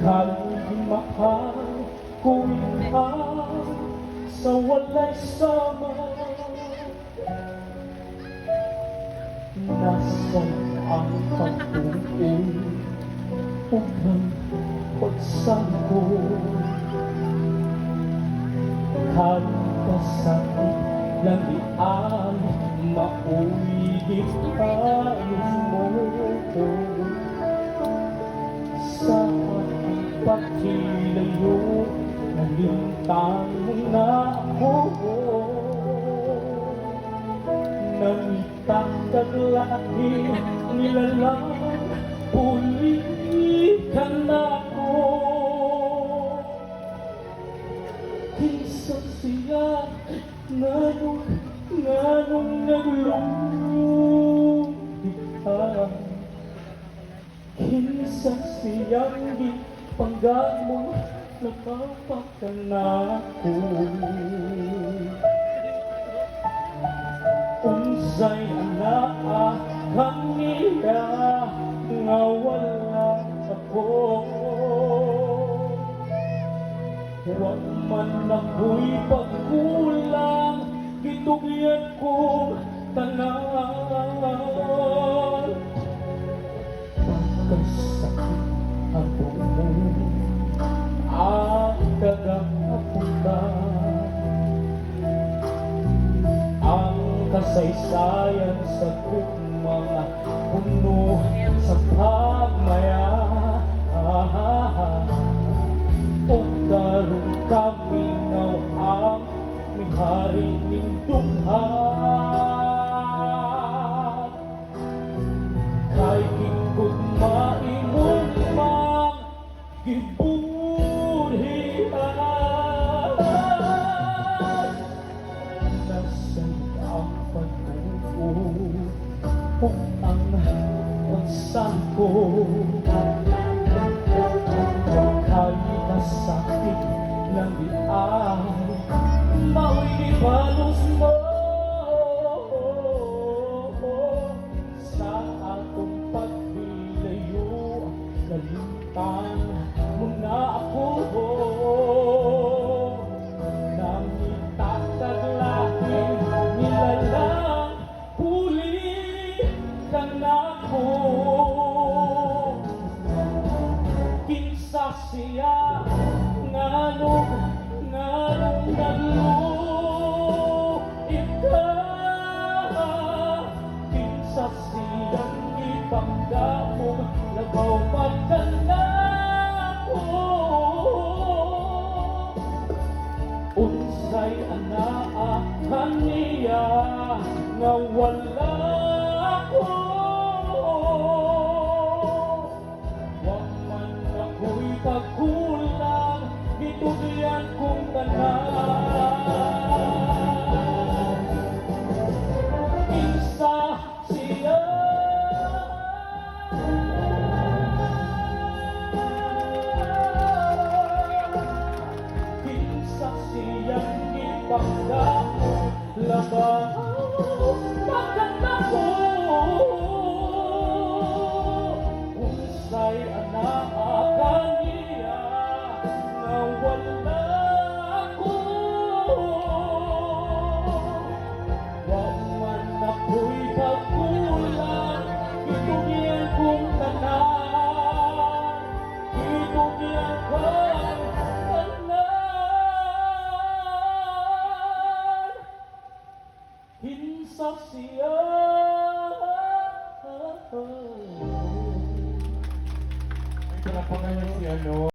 Kahit mahal ko ikaw sa walay sama, nasaan ang pagtuon upang pagsako? Kahit kasakit lang iyan, mauligit halos mo sa aking pagkilayo. Nalintang mo na ako, namitak kaglahi nilalang, pulikan na ako. Kinsa siya nganong naglumit ka, kinsa siyang gipangga mo napapakan ako. Unsay anaa kanila nga wala ako, huwag man ako'y pagkulang, gitugyan kong tanan. Pagkasakit ako mo ang kagapunta, ang kasaysayan sa mga puno sa pagmaya. O karon kami ngaw ang mihari nindunghan, kay gingkod maimong mang gibuhian. Nasa'y ang pagtuon o ang pagsangko, kahit nasakit ng diay, mao'y ibalos mo sa atong pagbilayo. Kalintang mo na ako, namitak kaglaing nilalang, pulikan na ako. Kinsa siya nganong naglumit ka, kinsa siyang gipangga mo labaw pagkanako. Unsay anaa kaniya nga wala ako, huwag man ako'y pagkulang, gitugyan kong tanan. Kinsa siya siyang ipangga mo labaw pagkanako. Unsay anaa kaniya nga wala ako, huwag man ako'y pagkulang, gitugyan kong tanan, gitugyan kong tanan. Kinsa siya? Ay, pinapangalan si ano?